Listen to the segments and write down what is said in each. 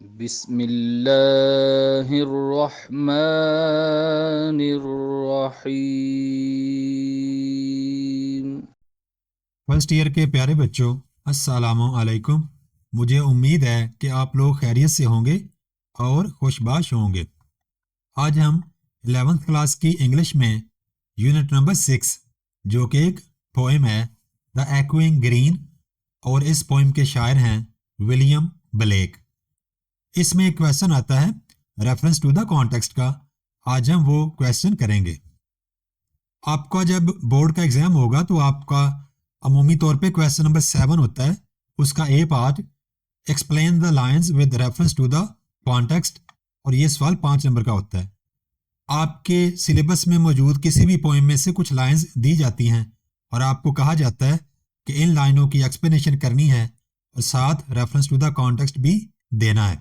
بسم اللہ الرحمن الرحیم۔ فرسٹ ایئر کے پیارے بچوں، السلام علیکم۔ مجھے امید ہے کہ آپ لوگ خیریت سے ہوں گے اور خوشباش ہوں گے۔ آج ہم 11th کلاس کی انگلش میں یونٹ نمبر 6 جو کہ ایک پوئم ہے دا ایکوئنگ گرین، اور اس پوئم کے شاعر ہیں ولیم بلیک۔ اس میں ایک کویسچن آتا ہے ریفرنس ٹو دا کانٹیکسٹ کا۔ آج ہم وہ کویسچن کریں گے۔ آپ کا جب بورڈ کا ایگزام ہوگا تو آپ کا عمومی طور پہ کویسچن نمبر 7 ہوتا ہے، اس کا A part explain the lines with reference to the context, اور یہ سوال 5 نمبر کا ہوتا ہے۔ آپ کے سلیبس میں موجود کسی بھی پوئم میں سے کچھ لائنز دی جاتی ہیں اور آپ کو کہا جاتا ہے کہ ان لائنوں کی ایکسپلینیشن کرنی ہے اور ساتھ ریفرنس ٹو دا کانٹیکسٹ بھی دینا ہے۔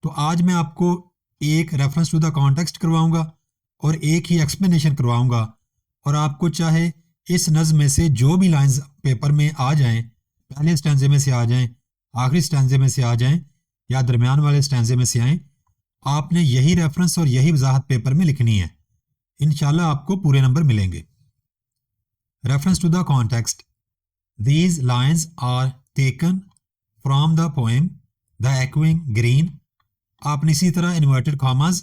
تو آج میں آپ کو ایک ریفرنس ٹو دا کانٹیکسٹ کرواؤں گا اور ایک ہی ایکسپلینیشن کرواؤں گا، اور آپ کو چاہے اس نظم میں سے جو بھی لائنز پیپر میں آ جائیں، پہلے سٹینزے میں سے آ جائیں، آخری سٹینزے میں سے آ جائیں، یا درمیان والے سٹینزے میں سے آئیں، آپ نے یہی ریفرنس اور یہی وضاحت پیپر میں لکھنی ہے۔ انشاءاللہ آپ کو پورے نمبر ملیں گے۔ Reference to the context: these lines are taken from the poem the echoing green. آپ نے اسی طرح انورٹڈ کاماز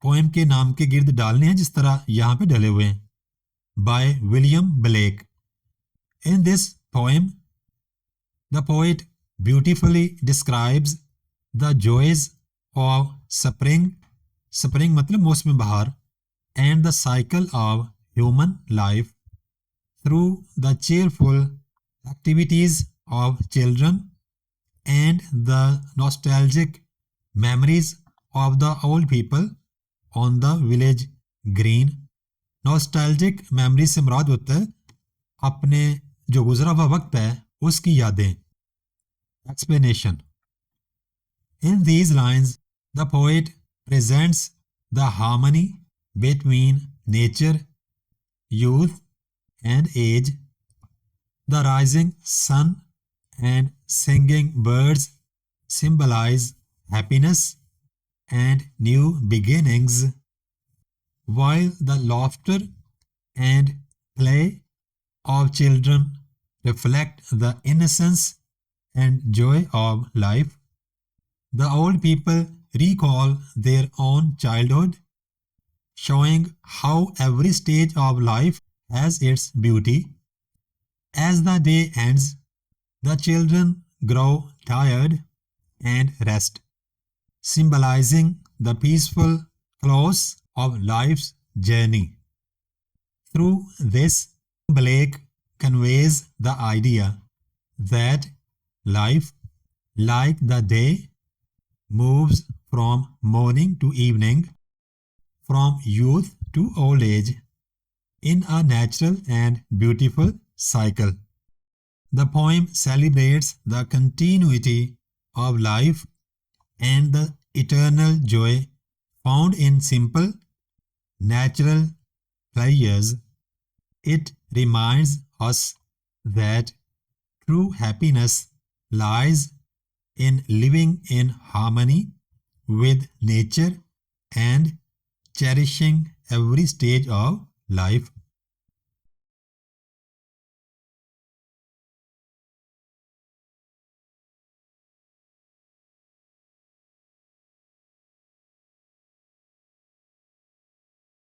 پوئم کے نام کے گرد ڈالنے ہیں جس طرح یہاں پہ ڈلے ہوئے ہیں۔ by William Blake. In this poem, the poet beautifully describes the joys of spring, spring مطلب موسم بہار، and the cycle of human life through the cheerful activities of children and the nostalgic memories of the old people on the village green. Nostalgic memory سے مراد ہوتا ہے اپنے جو گزرا ہوا وقت ہے اس کی یادیں۔ Explanation: in these lines the poet presents the harmony between nature, youth and age. The rising sun and singing birds symbolise happiness and new beginnings, while the laughter and play of children reflect the innocence and joy of life. The old people recall their own childhood, showing how every stage of life has its beauty. As the day ends, the children grow tired and rest, symbolizing the peaceful close of life's journey. Through this, Blake conveys the idea that life, like the day, moves from morning to evening, from youth to old age, in a natural and beautiful cycle. The poem celebrates the continuity of life and the eternal joy found in simple, natural pleasures. It reminds us that true happiness lies in living in harmony with nature and cherishing every stage of life.